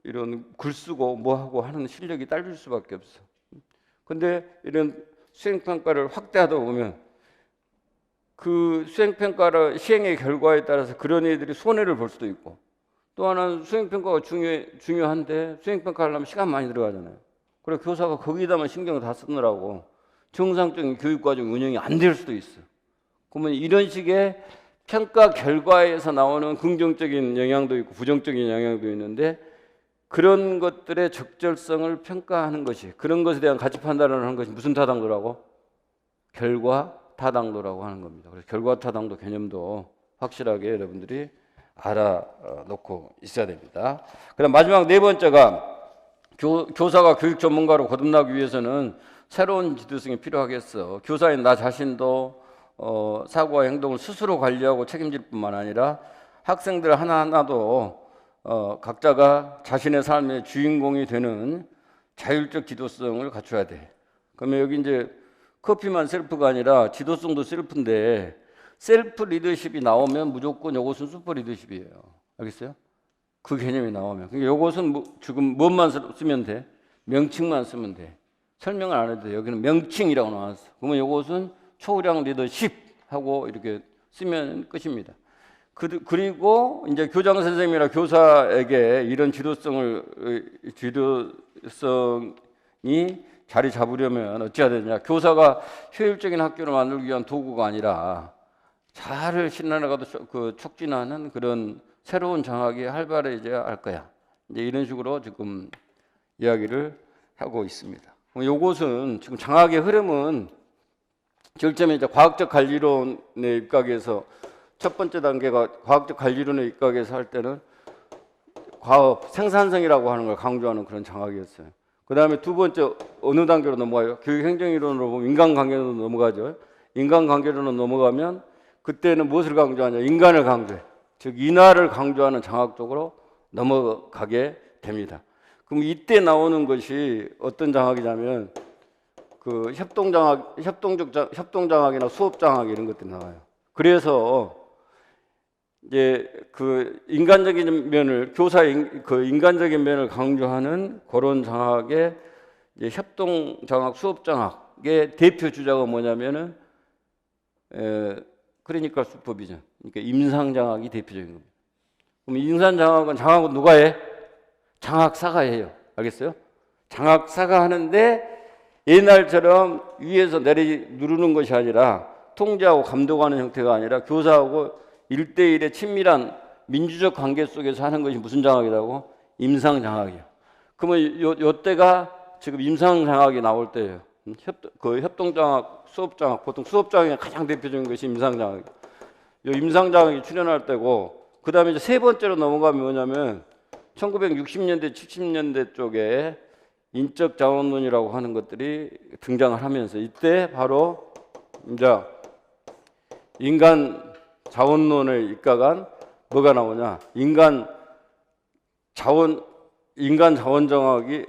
S1: 이런 글 쓰고 뭐 하고 하는 실력이 딸릴 수밖에 없어. 근데 이런 수행평가를 확대하다 보면 그 수행평가를 시행의 결과에 따라서 그런 애들이 손해를 볼 수도 있고, 또 하나는 수행평가가 중요한데 수행평가 하려면 시간 많이 들어가잖아요. 그래 교사가 거기다만 신경을 다 쓰느라고 정상적인 교육과정 운영이 안 될 수도 있어. 그러면 이런 식의 평가 결과에서 나오는 긍정적인 영향도 있고 부정적인 영향도 있는데, 그런 것들의 적절성을 평가하는 것이, 그런 것에 대한 가치 판단을 하는 것이 무슨 타당도라고? 결과 타당도라고 하는 겁니다. 그래서 결과 타당도 개념도 확실하게 여러분들이 알아놓고 있어야 됩니다. 그다음 마지막 네 번째가 교사가 교육 전문가로 거듭나기 위해서는 새로운 지도성이 필요하겠어. 교사인 나 자신도 사고와 행동을 스스로 관리하고 책임질 뿐만 아니라 학생들 하나하나도 각자가 자신의 삶의 주인공이 되는 자율적 지도성을 갖춰야 돼. 그러면 여기 이제 커피만 셀프가 아니라 지도성도 셀프인데, 셀프 리더십이 나오면 무조건 이것은 슈퍼 리더십이에요. 알겠어요? 그 개념이 나오면. 그러니까 이것은 지금 무엇만 쓰면 돼? 명칭만 쓰면 돼. 설명을 안 해도 돼. 여기는 명칭이라고 나왔어. 그러면 이것은 초우량 리더십 하고 이렇게 쓰면 끝입니다. 그리고 이제 교장 선생님이나 교사에게 이런 지도성이 자리 잡으려면 어찌해야 되냐? 교사가 효율적인 학교를 만들기 위한 도구가 아니라 잘 신나가도 촉진하는 그런 새로운 장학이 활발해져야 할 거야. 이제 이런 식으로 지금 이야기를 하고 있습니다. 이것은 지금 장학의 흐름은 제일 처음에 이제 과학적 관리론에 입각해서 첫 번째 단계가 과학적 관리론에 입각해서 할 때는 과업 생산성이라고 하는 걸 강조하는 그런 장학이었어요. 그 다음에 두 번째 어느 단계로 넘어가요? 교육행정이론으로 보면 인간관계론으로 넘어가죠. 인간관계론으로 넘어가면 그때는 무엇을 강조하냐? 인간을 강조해. 즉 인화를 강조하는 장학 쪽으로 넘어가게 됩니다. 그럼 이때 나오는 것이 어떤 장학이냐면 그 협동장학이나 수업장학 이런 것들이 나와요. 그래서 이제 그 인간적인 면을 그 인간적인 면을 강조하는 그런 장학의 이제 협동장학, 수업장학의 대표 주자가 뭐냐면은 클리니컬 슈퍼비전, 그러니까 임상장학이 대표적인 겁니다. 그럼 임상장학은 누가 해? 장학사가 해요. 알겠어요? 장학사가 하는데 옛날처럼 위에서 누르는 것이 아니라 통제하고 감독하는 형태가 아니라 교사하고 1대1의 친밀한 민주적 관계 속에서 하는 것이 무슨 장학이라고? 임상장학이에요. 그러면 요때가 지금 임상장학이 나올 때예요. 그 협동장학, 수업장학, 보통 수업장학의 가장 대표적인 것이 임상장학이에요. 요 임상장학이 출현할 때고, 그 다음에 이제 세 번째로 넘어가면 뭐냐면 1960년대, 70년대 쪽에 인적 자원론이라고 하는 것들이 등장을 하면서 이때 바로 이제 인간 자원론에 입각한 뭐가 나오냐? 인간 자원정학이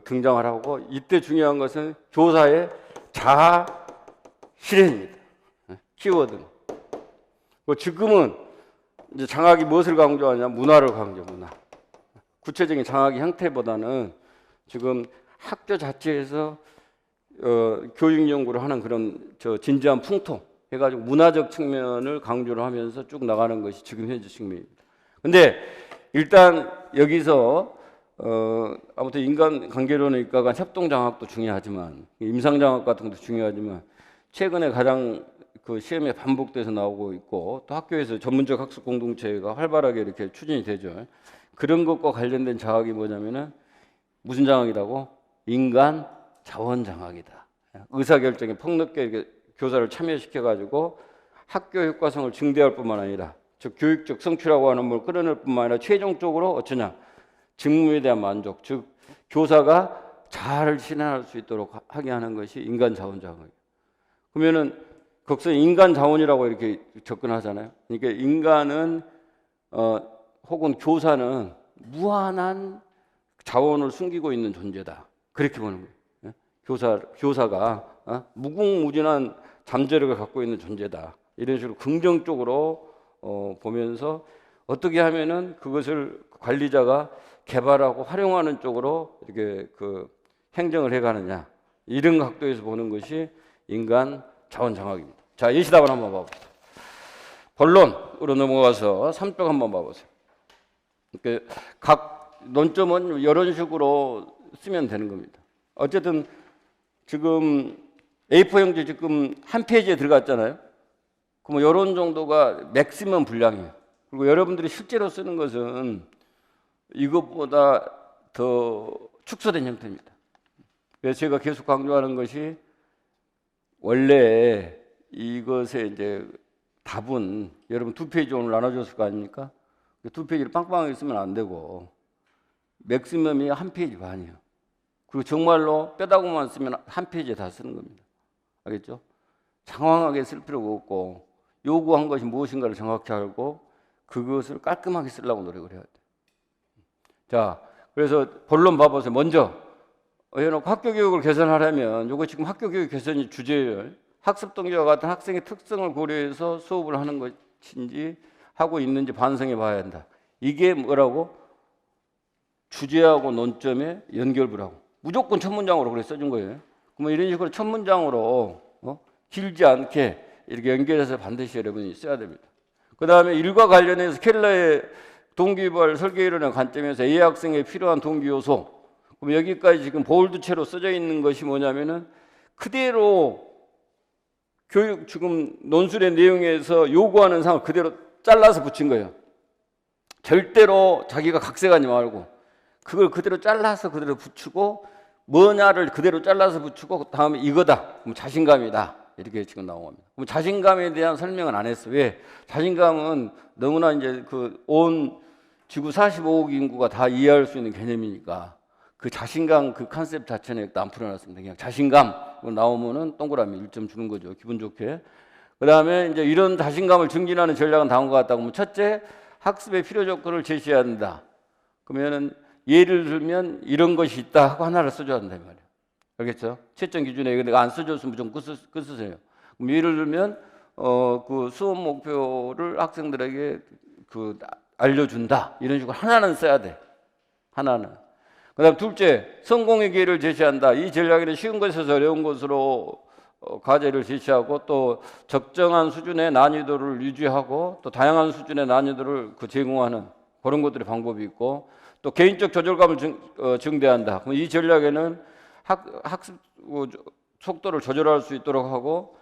S1: 등장을 하고, 이때 중요한 것은 교사의 자아 실현입니다. 키워드는. 지금은 이제 장학이 무엇을 강조하냐? 문화를 문화. 구체적인 장학의 형태보다는 지금 학교 자체에서 교육 연구를 하는 그런 진지한 풍토 해가지고 문화적 측면을 강조를 하면서 쭉 나가는 것이 지금 현재 측면입니다. 근데 일단 여기서 아무튼 인간관계론에 입각한 협동장학도 중요하지만 임상장학 같은 것도 중요하지만 최근에 가장 그 시험에 반복돼서 나오고 있고 또 학교에서 전문적 학습 공동체가 활발하게 이렇게 추진이 되죠. 그런 것과 관련된 장학이 뭐냐면은 무슨 장학이라고? 인간 자원 장학이다. 의사결정에 폭넓게 교사를 참여시켜가지고 학교 효과성을 증대할 뿐만 아니라 즉 교육적 성취라고 하는 걸 끌어낼 뿐만 아니라 최종적으로 어쩌냐? 직무에 대한 만족, 즉 교사가 잘 실현할 수 있도록 하게 하는 것이 인간 자원 장학이에요. 그러면은 거기서 인간 자원이라고 이렇게 접근하잖아요. 그러니까 인간은 혹은 교사는 무한한 자원을 숨기고 있는 존재다. 그렇게 보는 거예요. 교사가 무궁무진한 잠재력을 갖고 있는 존재다. 이런 식으로 긍정적으로 보면서 어떻게 하면은 그것을 관리자가 개발하고 활용하는 쪽으로 이렇게 그 행정을 해가느냐, 이런 각도에서 보는 것이 인간 자원 장악입니다. 자, 예시답을 한번 봐보세요. 본론으로 넘어가서 3쪽 한번 봐보세요. 각 논점은 이런 식으로 쓰면 되는 겁니다. 어쨌든 지금 A4 용지 지금 한 페이지에 들어갔잖아요. 그럼 이런 정도가 맥시멈 분량이에요. 그리고 여러분들이 실제로 쓰는 것은 이것보다 더 축소된 형태입니다. 그래서 제가 계속 강조하는 것이, 원래 이것의 이제 답은 여러분 2페이지 오늘 나눠줬을 거 아닙니까? 2페이지를 빵빵하게 쓰면 안 되고 맥시멈이 한 페이지 반이에요. 그리고 정말로 빼다고만 쓰면 한 페이지에 다 쓰는 겁니다. 알겠죠? 장황하게 쓸 필요가 없고, 요구한 것이 무엇인가를 정확히 알고 그것을 깔끔하게 쓰려고 노력을 해야 돼요. 자, 그래서 본론 봐보세요. 먼저 해놓고 학교 교육을 개선하려면, 요거 지금 학교 교육 개선이 주제예요. 학습 동기와 같은 학생의 특성을 고려해서 수업을 하는 것인지 하고 있는지 반성해 봐야 한다. 이게 뭐라고? 주제하고 논점의 연결부라고. 무조건 첫 문장으로 그래 써준 거예요. 그러면 이런 식으로 첫 문장으로 길지 않게 이렇게 연결해서 반드시 여러분이 써야 됩니다. 그 다음에 일과 관련해서 켈러의 동기부여 설계이론의 관점에서 A 학생에 필요한 동기 요소. 그럼 여기까지 지금 볼드체로 써져 있는 것이 뭐냐면은 그대로 교육 지금 논술의 내용에서 요구하는 사항을 그대로 잘라서 붙인 거예요. 절대로 자기가 각색하지 말고 그걸 그대로 잘라서 그대로 붙이고, 뭐냐를 그대로 잘라서 붙이고 다음에 이거다. 그럼 자신감이다. 이렇게 지금 나온 겁니다. 그럼 자신감에 대한 설명은 안 했어. 왜? 자신감은 너무나 이제 그 온 지구 45억 인구가 다 이해할 수 있는 개념이니까 그 자신감 그 컨셉 자체는 안 풀어놨습니다. 그냥 자신감 나오면은 동그라미 1점 주는 거죠. 기분 좋게. 그 다음에 이제 이런 자신감을 증진하는 전략은 다음과 같다. 그러면 첫째, 학습의 필요 조건을 제시해야 한다. 그러면은 예를 들면 이런 것이 있다 하고 하나를 써줘야 한단 말이에요. 알겠죠? 채점 기준에 내가 안 써줬으면 좀 쓰세요. 그럼 예를 들면 그 수업 목표를 학생들에게 그 알려준다. 이런 식으로 하나는 써야 돼. 하나는. 그다음 둘째, 성공의 기회를 제시한다. 이 전략에는 쉬운 것에서 어려운 것으로 과제를 제시하고, 또 적정한 수준의 난이도를 유지하고, 또 다양한 수준의 난이도를 제공하는 그런 것들의 방법이 있고, 또 개인적 조절감을 증대한다. 그럼 이 전략에는 학습 속도를 조절할 수 있도록 하고,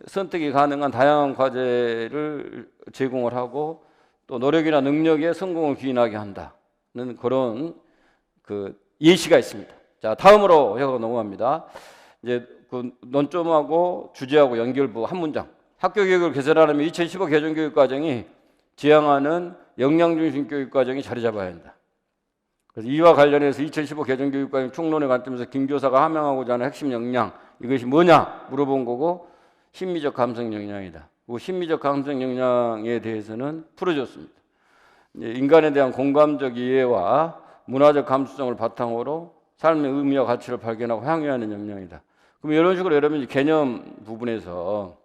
S1: 선택이 가능한 다양한 과제를 제공을 하고, 또 노력이나 능력에 성공을 기인하게 한다는 그런 그 예시가 있습니다. 자, 다음으로 넘어갑니다. 이제 그 논점하고 주제하고 연결부 한 문장. 학교 교육을 개선하려면 2015 개정 교육 과정이 지향하는 역량 중심 교육 과정이 자리 잡아야 한다. 그래서 이와 관련해서 2015 개정 교육 과정 총론의 관점에서 김 교사가 함양하고자 하는 핵심 역량, 이것이 뭐냐 물어본 거고, 심미적 감성 역량이다. 그 심미적 감성 역량에 대해서는 풀어줬습니다. 인간에 대한 공감적 이해와 문화적 감수성을 바탕으로 삶의 의미와 가치를 발견하고 향유하는 역량이다. 그럼 이런 식으로 여러분이 개념 부분에서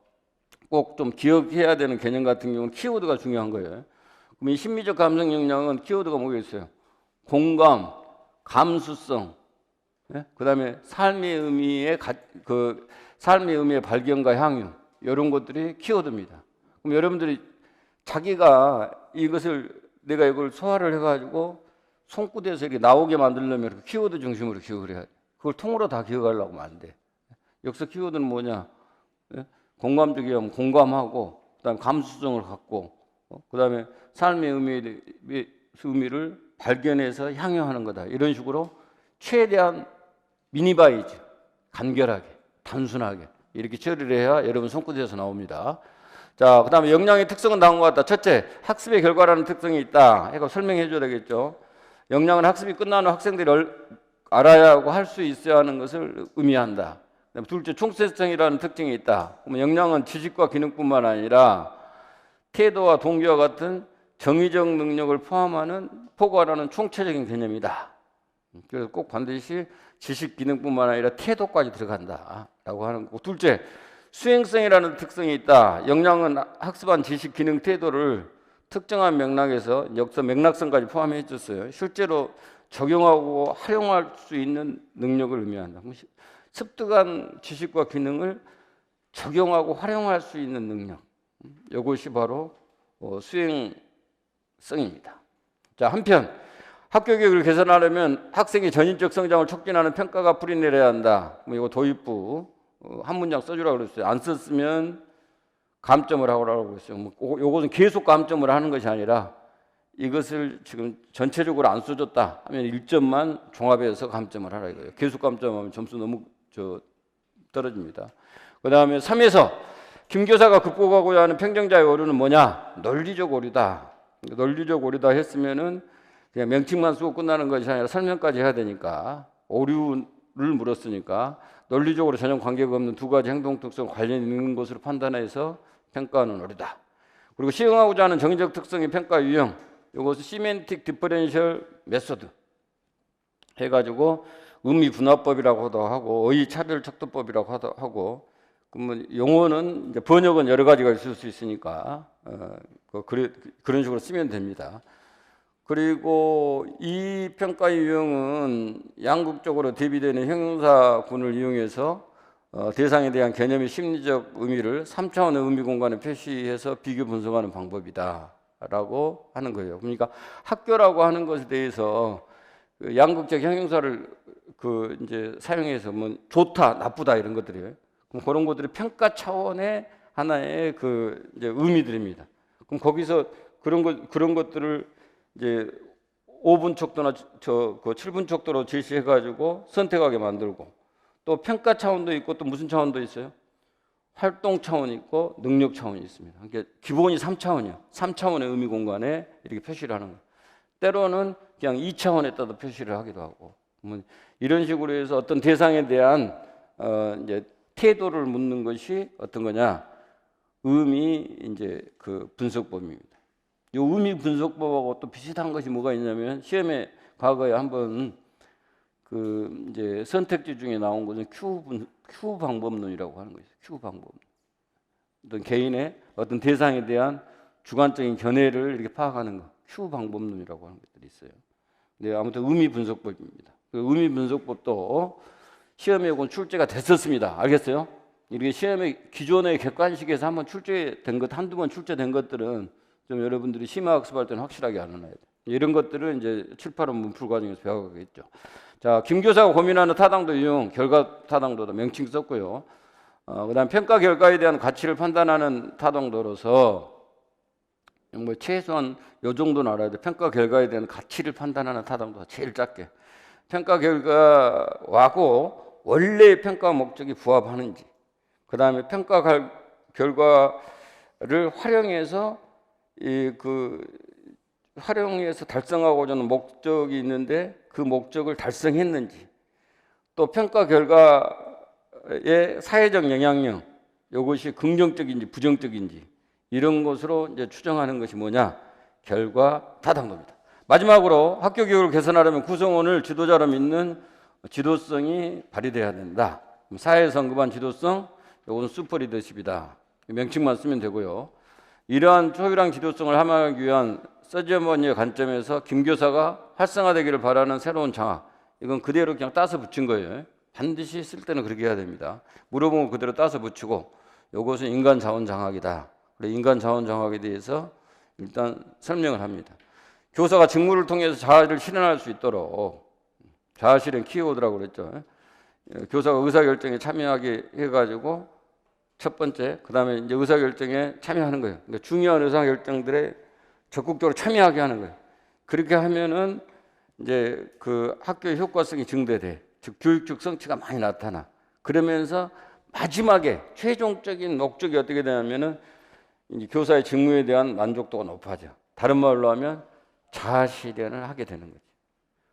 S1: 꼭 좀 기억해야 되는 개념 같은 경우는 키워드가 중요한 거예요. 그럼 이 심미적 감성 역량은 키워드가 뭐겠어요? 공감, 감수성, 그다음에 삶의 의미의 삶의 의미의 발견과 향유, 이런 것들이 키워드입니다. 그럼 여러분들이 자기가 내가 이걸 소화를 해가지고 손끝에서 이렇게 나오게 만들려면 키워드 중심으로 기억을 해야 돼. 그걸 통으로 다 기억하려고 하면 안 돼. 여기서 키워드는 뭐냐? 공감적이면 공감하고, 그다음에 감수성을 갖고, 그다음에 삶의 의미를 발견해서 향유하는 거다. 이런 식으로 최대한 미니바이즈, 간결하게, 단순하게 이렇게 처리를 해야 여러분 손끝에서 나옵니다. 자, 그다음에 역량의 특성은 다음과 같다. 첫째, 학습의 결과라는 특성이 있다. 이거 설명해 줘야 되겠죠. 역량은 학습이 끝난 후 학생들이 알아야 하고 할 수 있어야 하는 것을 의미한다. 둘째, 총체성이라는 특징이 있다. 그러면 역량은 지식과 기능뿐만 아니라 태도와 동기와 같은 정의적 능력을 포괄하는 총체적인 개념이다. 그래서 꼭 반드시 지식 기능뿐만 아니라 태도까지 들어간다라고 하는 거고, 둘째, 수행성이라는 특성이 있다. 역량은 학습한 지식 기능 태도를 특정한 맥락에서 역사 맥락성까지 포함해 줬어요. 실제로 적용하고 활용할 수 있는 능력을 의미한다. 습득한 지식과 기능을 적용하고 활용할 수 있는 능력, 이것이 바로 수행성입니다. 자, 한편 학교 교육을 개선하려면 학생의 전인적 성장을 촉진하는 평가가 뿌리내려야 한다. 이거 도입부 한 문장 써주라고 그랬어요. 안 썼으면 감점을 하라고 그랬어요. 요것은 계속 감점을 하는 것이 아니라 이것을 지금 전체적으로 안 써줬다 하면 1점만 종합해서 감점을 하라 이거예요. 계속 감점하면 점수 너무 떨어집니다. 그 다음에 3에서 김 교사가 극복하고자 하는 평정자의 오류는 뭐냐? 논리적 오류다. 논리적 오류다 했으면은 그냥 명칭만 쓰고 끝나는 것이 아니라 설명까지 해야 되니까, 오류를 물었으니까 논리적으로 전혀 관계가 없는 두 가지 행동 특성 관련 있는 것으로 판단해서 평가하는 오류다. 그리고 시행하고자 하는 정의적 특성의 평가 유형, 이것을 시멘틱 디퍼런셜 메소드 해가지고 의미 분화법이라고도 하고 어휘 차별 척도법이라고 하고, 그러면 용어는 이제 번역은 여러 가지가 있을 수 있으니까 그런 식으로 쓰면 됩니다. 그리고 이 평가 유형은 양극적으로 대비되는 형용사군을 이용해서 대상에 대한 개념의 심리적 의미를 3차원의 의미 공간에 표시해서 비교 분석하는 방법이다라고 하는 거예요. 그러니까 학교라고 하는 것에 대해서 양극적 형용사를 이제 사용해서 뭐 좋다, 나쁘다 이런 것들이에요. 그럼 그런 것들이 평가 차원의 하나의 이제 의미들입니다. 그럼 거기서 그런 것들을 이제 5분 척도나 7분 척도로 제시해가지고 선택하게 만들고, 또 평가 차원도 있고 또 무슨 차원도 있어요? 활동 차원이 있고 능력 차원이 있습니다. 그러니까 기본이 3차원이에요. 3차원의 의미 공간에 이렇게 표시를 하는 거예요. 때로는 그냥 2차원에다도 표시를 하기도 하고, 이런 식으로 해서 어떤 대상에 대한 이제 태도를 묻는 것이 어떤 거냐? 의미 이제 분석법입니다. 이 의미 분석법하고 또 비슷한 것이 뭐가 있냐면, 시험에 과거에 한번 이제 선택지 중에 나온 것은 Q 방법론이라고 하는 것이죠. Q 방법. 어떤 개인의 어떤 대상에 대한 주관적인 견해를 이렇게 파악하는 거, Q 방법론이라고 하는 것들이 있어요. 네, 아무튼 의미 분석법입니다. 그 의미 분석법도 시험에 오곤 출제가 됐었습니다. 알겠어요? 이렇게 시험에 기존의 객관식에서 한번 출제된 것, 한두 번 출제된 것들은 좀 여러분들이 심화학습할 때는 확실하게 알아놔야 돼요. 이런 것들은 이제 7, 8원 문풀 과정에서 배워가겠죠. 자, 김 교사가 고민하는 타당도 유형, 결과 타당도도 명칭 썼고요. 그다음 평가 결과에 대한 가치를 판단하는 타당도로서 뭐 최소한 요 정도는 알아야 돼. 평가 결과에 대한 가치를 판단하는 타당도가 제일 작게. 평가 결과하고 원래의 평가 목적이 부합하는지, 그 다음에 평가 결과를 활용해서 활용해서 달성하고자 하는 목적이 있는데 그 목적을 달성했는지, 또 평가 결과의 사회적 영향력, 이것이 긍정적인지 부정적인지, 이런 것으로 이제 추정하는 것이 뭐냐? 결과 타당도입니다. 마지막으로 학교 교육을 개선하려면 구성원을 지도자로 믿는 지도성이 발휘돼야 된다. 사회에서 언급한 지도성, 이것은 슈퍼 리더십이다. 명칭만 쓰면 되고요. 이러한 초유랑 지도성을 함양하기 위한 서지어머니의 관점에서 김 교사가 활성화되기를 바라는 새로운 장학, 이건 그대로 그냥 따서 붙인 거예요. 반드시 쓸 때는 그렇게 해야 됩니다. 물어보면 그대로 따서 붙이고, 이것은 인간 자원 장학이다. 그래, 인간 자원 장학에 대해서 일단 설명을 합니다. 교사가 직무를 통해서 자아를 실현할 수 있도록, 자아 실현 키워드라고 그랬죠. 교사가 의사결정에 참여하게 해가지고 첫 번째, 그 다음에 이제 의사결정에 참여하는 거예요. 그러니까 중요한 의사결정들에 적극적으로 참여하게 하는 거예요. 그렇게 하면은 이제 학교의 효과성이 증대돼. 즉 교육적 성취가 많이 나타나. 그러면서 마지막에 최종적인 목적이 어떻게 되냐면은 이제 교사의 직무에 대한 만족도가 높아져. 다른 말로 하면 자아 실현을 하게 되는 거지.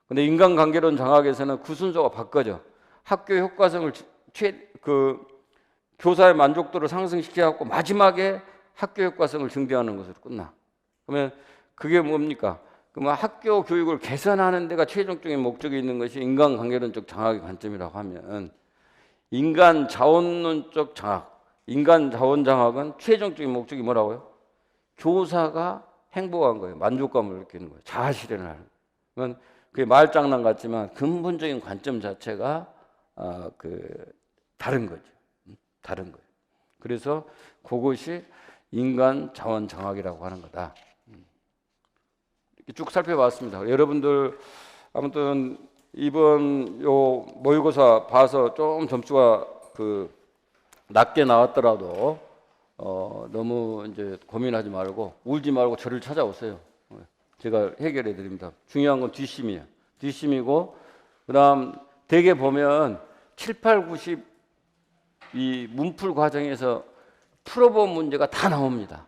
S1: 근데 인간관계론 장학에서는 그 순서가 바꿔져. 학교 효과성을 교사의 만족도를 상승시켜갖고 마지막에 학교 효과성을 증대하는 것으로 끝나. 그러면 그게 뭡니까? 그러면 학교 교육을 개선하는 데가 최종적인 목적이 있는 것이 인간관계론적 장학의 관점이라고 하면 인간 자원론적 장학, 인간 자원 장학은 최종적인 목적이 뭐라고요? 교사가 행복한 거예요. 만족감을 느끼는 거예요. 자아 실현을 하는 거예요. 그게 말장난 같지만 근본적인 관점 자체가 다른 거죠. 다른 거예요. 그래서 그것이 인간 자원 장학이라고 하는 거다. 이렇게 쭉 살펴봤습니다. 여러분들 아무튼 이번 요 모의고사 봐서 좀 점수가 낮게 나왔더라도 너무 이제 고민하지 말고 울지 말고 저를 찾아오세요. 제가 해결해 드립니다. 중요한 건 뒷심이에요. 뒷심이고 그다음 대개 보면 7, 8, 90 이 문풀 과정에서 풀어본 문제가 다 나옵니다.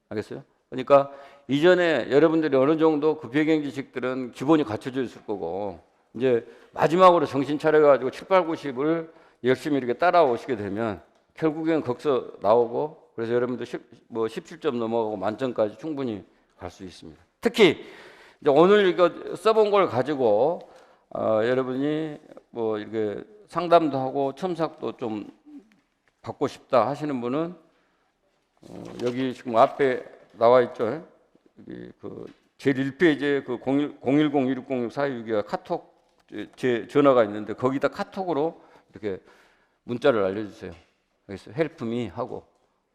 S1: 알겠어요? 그러니까 이전에 여러분들이 어느 정도 그 배경 지식들은 기본이 갖춰져 있을 거고 이제 마지막으로 정신 차려가지고 7, 8, 90을 열심히 이렇게 따라오시게 되면 결국엔 거기서 나오고 그래서 여러분들 17점 넘어가고 만점까지 충분히 갈 수 있습니다. 특히 이제 오늘 이거 써본 걸 가지고 여러분이 뭐 이렇게 상담도 하고 첨삭도 좀 받고 싶다 하시는 분은 여기 지금 앞에 나와 있죠. 여기 제일 1페이지에 010-1606-4262가 카톡 제 전화가 있는데 거기다 카톡으로 이렇게 문자를 알려주세요. 알겠어요? 헬프미 하고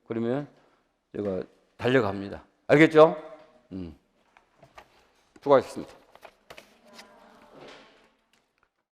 S1: 그러면 제가 달려갑니다. 알겠죠? 수고하셨습니다.